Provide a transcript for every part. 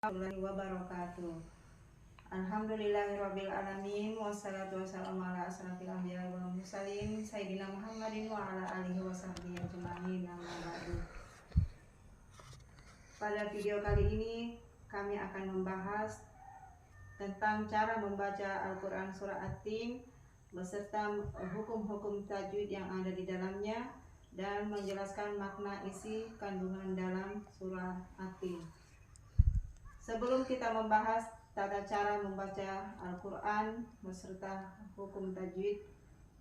Warahmatullahi wabarakatuh. Alhamdulillahirabbil alamin wassalatu wassalamu ala asrofil anbiya'i wal mursalin sayyidina Muhammadin wa ala alihi washabbihi ajmain. Amma ba'du. Pada video kali ini kami akan membahas tentang cara membaca Al-Qur'an surah At-Tin beserta hukum-hukum tajwid yang ada di dalamnya dan menjelaskan makna isi kandungan dalam surah At-Tin. Sebelum kita membahas tata cara membaca Al-Quran beserta hukum tajwid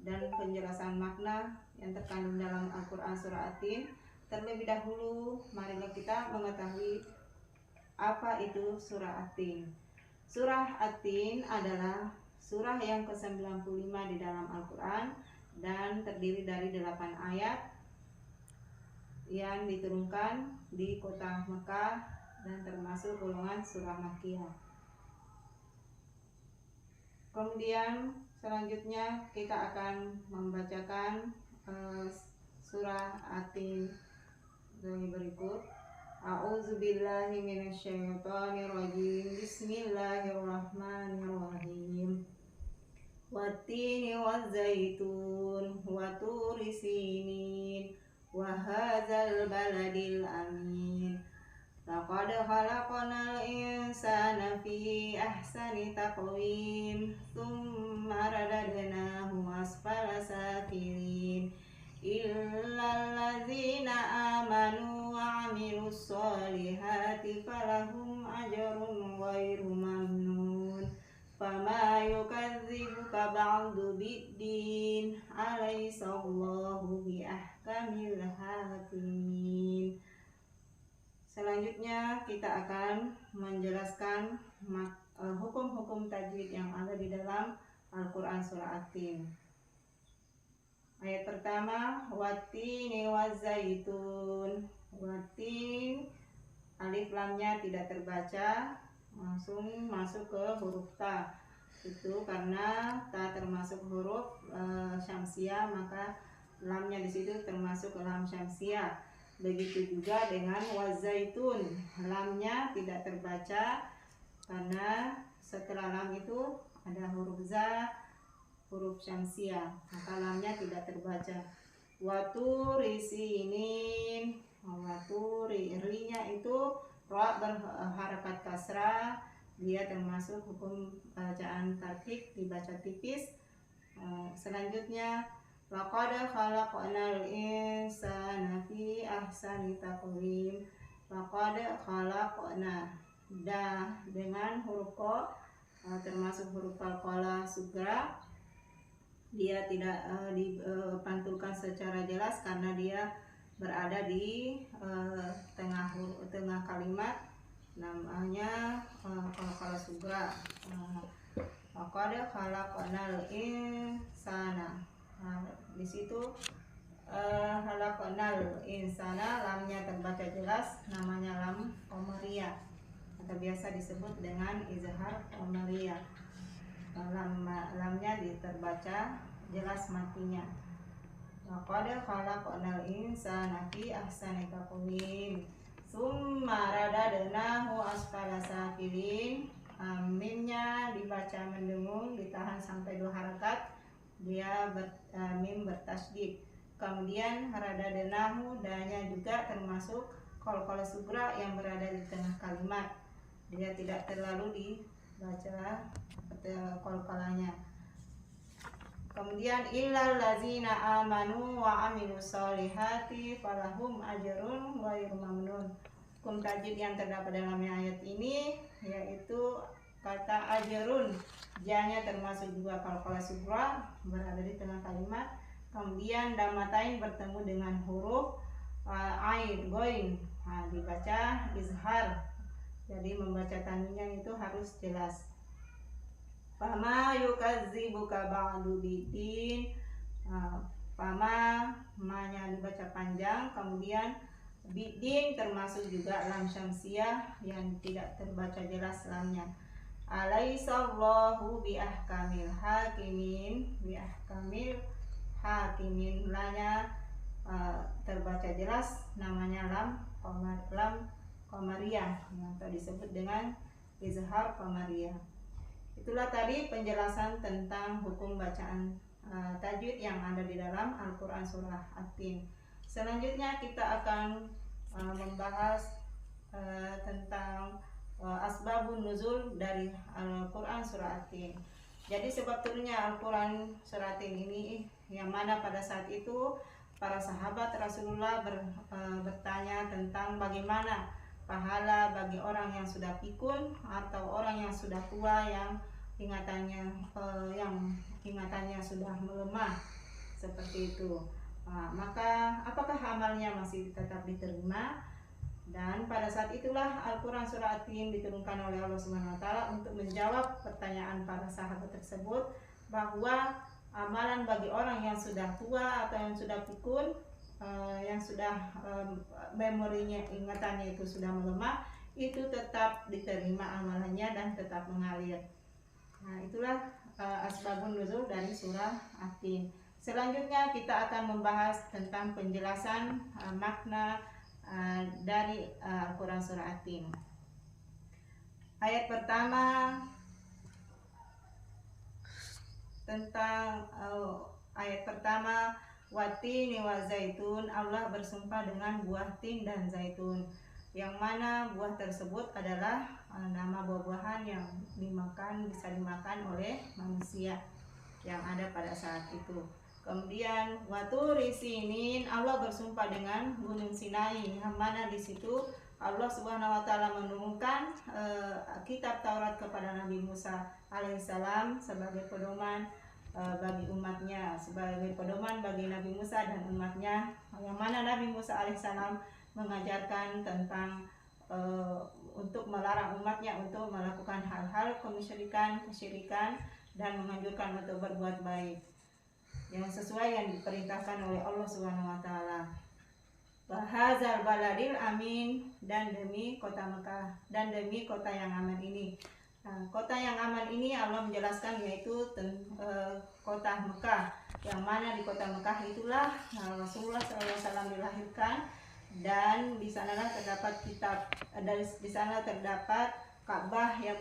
dan penjelasan makna yang terkandung dalam Al-Quran surah At-Tin, terlebih dahulu marilah kita mengetahui apa itu surah At-Tin. Surah At-Tin adalah surah yang ke-95 di dalam Al-Quran dan terdiri dari 8 ayat yang diturunkan di kota Mekah dan termasuk golongan surah Makkiyah. Kemudian selanjutnya kita akan membacakan surah At-Tin berikut. A'udzubillahi minasyaitonirrajim. Bismillahirrahmanirrahim. Wattini wazzaitun wa turi sinin wa hadzal baladil amin. Laqad khalaqnal insana fi ahsani taqwim thumma radadnahu asfala safilin illal ladzina amanu wa 'amilus solihati falahum ajrun ghairu mamnun fama yukadzibuka ba'du biddin alaysallahu bi ahkamil hakimin. Selanjutnya kita akan menjelaskan hukum-hukum tajwid yang ada di dalam Al-Quran surah At-Tin. Ayat pertama, wattini wazzaitun. Wattin, alif lamnya tidak terbaca, langsung masuk ke huruf ta. Itu karena ta termasuk huruf syamsiah, maka lamnya di situ termasuk lam syamsiah. Begitu juga dengan wazaitun, lamnya tidak terbaca karena setelah lam itu ada huruf za, huruf syamsiah, maka lamnya tidak terbaca. Waturi sinin, waturi, rinya itu ra berharakat kasrah, dia termasuk hukum bacaan tarkik, dibaca tipis. Selanjutnya laqad khalaqnal insana fi ahsani taqwim. Laqad khalaqna, da dengan huruf qa termasuk huruf qalqalah sugra, dia tidak dipantulkan secara jelas karena dia berada di tengah kalimat, namanya qalqalah sugra. Laqad khalaqnal insana, di situ khalaqnal insana, lamnya terbaca jelas, namanya lam qamariyah atau biasa disebut dengan izhar qamariyah. Lamnya terbaca jelas matinya. Laqad khalaqnal insana fi ahsani taqwim tsumma radadnahu asfala safilin. Mimnya dibaca mendengung, ditahan sampai 2 harakat, dia mim bertasydid. Kemudian radadnahu, danya juga termasuk qalqalah sugra yang berada di tengah kalimat, dia tidak terlalu dibaca qalqalahnya. Kemudian illal ladzina amanu wa 'amilus solihati falahum ajrun ghairu mamnun. Hukum tajwid yang terdapat dalam ayat ini yaitu kata ajrun, janya termasuk juga qalqalah sugra berada di tengah kalimat. Kemudian damatain bertemu dengan huruf ain, goin, dibaca izhar, jadi membaca tanwinnya itu harus jelas. Fama yukadzibuka ba'du biddin. Fama, ma-nya dibaca panjang, kemudian biddin termasuk juga lam syamsiah yang tidak terbaca jelas lamnya. Alaysallahu bi ahkamil hakimin. Bi ahkamil hakimin, lanya terbaca jelas, namanya lam qamariyah atau disebut dengan izhar qamariyah. Itulah tadi penjelasan tentang hukum bacaan tajwid yang ada di dalam Al-Quran Surah At-Tin. Selanjutnya kita akan membahas tentang asbabun nuzul dari Al-Quran Surah At-Tin. Jadi sebab turunnya Al-Quran Surah At-Tin ini yang mana pada saat itu para sahabat Rasulullah bertanya tentang bagaimana pahala bagi orang yang sudah pikun atau orang yang sudah tua yang ingatannya sudah melemah seperti itu. Maka apakah amalnya masih tetap diterima? Dan pada saat itulah Al-Quran Surah At-Tin diturunkan oleh Allah Subhanahu Wa Taala untuk menjawab pertanyaan para sahabat tersebut, bahwa amalan bagi orang yang sudah tua atau yang sudah pikun, yang sudah memorinya, ingatannya itu sudah melemah, itu tetap diterima amalannya dan tetap mengalir. Nah, itulah asbabun nuzul dari surah At-Tin. Selanjutnya kita akan membahas tentang penjelasan makna dari Al-Quran Surah At-Tin. Ayat pertama tentang ayat pertama, watini wa zaitun, Allah bersumpah dengan buah tin dan zaitun, yang mana buah tersebut adalah nama buah-buahan yang bisa dimakan oleh manusia yang ada pada saat itu. Kemudian waturi sinin, Allah bersumpah dengan gunung Sinai, yang mana di situ Allah Subhanahu Wa Taala menurunkan kitab Taurat kepada Nabi Musa alaihissalam sebagai pedoman bagi umatnya, sebagai pedoman bagi Nabi Musa dan umatnya, yang mana Nabi Musa alaihissalam mengajarkan tentang untuk melarang umatnya untuk melakukan hal-hal kesyirikan dan menganjurkan untuk berbuat baik yang sesuai yang diperintahkan oleh Allah Subhanahu Wa Taala. Bahazal baladil amin, dan demi kota Mekah, dan demi kota yang aman ini. Nah, kota yang aman ini Allah menjelaskan yaitu kota Mekah, yang mana di kota Mekah itulah Rasulullah SAW dilahirkan, dan di sanalah terdapat di sana terdapat Ka'bah yang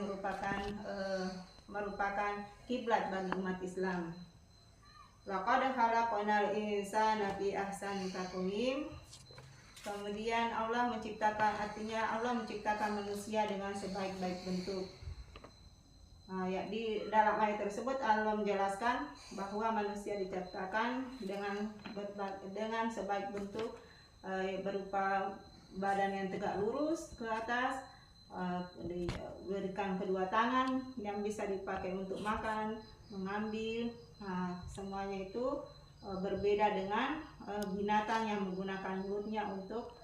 merupakan kiblat bagi umat Islam. Laqad khalaqnal insana fi ahsani taqwim. Kemudian Allah menciptakan manusia dengan sebaik-baik bentuk. Ya, di dalam ayat tersebut Allah menjelaskan bahwa manusia diciptakan dengan sebaik bentuk, berupa badan yang tegak lurus ke atas, diberikan kedua tangan yang bisa dipakai untuk makan, mengambil. Semuanya itu berbeda dengan binatang yang menggunakan mulutnya untuk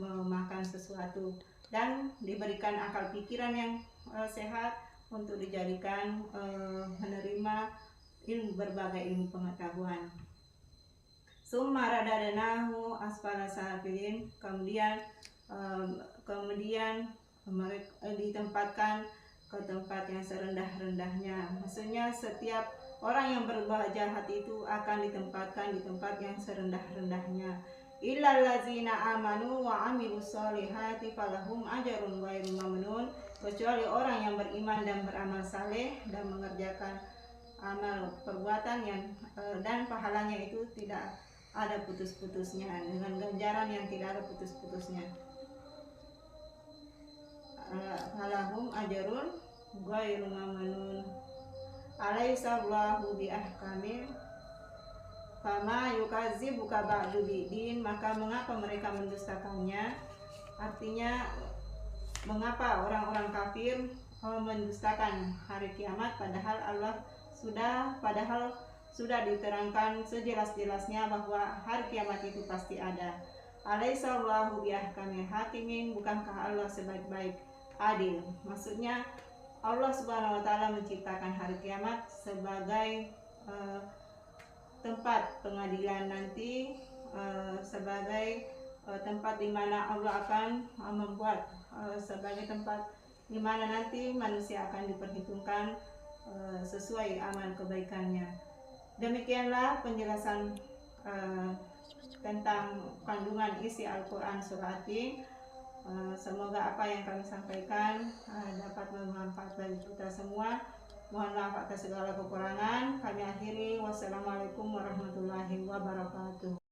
memakan sesuatu, dan diberikan akal pikiran yang sehat untuk dijadikan menerima berbagai ilmu pengetahuan. Summa radadnahu asfala safilin, kemudian mereka ditempatkan ke tempat yang serendah-rendahnya. Maksudnya setiap orang yang berbuat jahat itu akan ditempatkan di tempat yang serendah-rendahnya. Illal ladzina amanu wa amilus solihati falahum ajrun ghairu mamnun, kecuali orang yang beriman dan beramal saleh dan mengerjakan amal perbuatan yang dan pahalanya itu tidak ada putus-putusnya, dengan ganjaran yang tidak ada putus-putusnya. Falahum ajrun ghairu mamnun. Alaihissallahu biahkamil fama yukadzibuka ba'du bidin, maka mengapa mereka mendustakannya? Artinya, mengapa orang-orang kafir mendustakan hari kiamat, padahal sudah diterangkan sejelas-jelasnya bahwa hari kiamat itu pasti ada. Alaihissallahu biahkamil hakimin, bukankah Allah sebaik-baik adil? Maksudnya Allah Subhanahu Wa Taala menciptakan hari kiamat sebagai tempat pengadilan nanti, sebagai tempat di mana Allah akan membuat sebagai tempat di mana nanti manusia akan diperhitungkan sesuai amal kebaikannya. Demikianlah penjelasan tentang kandungan isi Al-Quran Surah At-Tin. Semoga apa yang kami sampaikan dapat bermanfaat bagi kita semua. Mohon maaf atas segala kekurangan. Kami akhiri. Wassalamualaikum warahmatullahi wabarakatuh.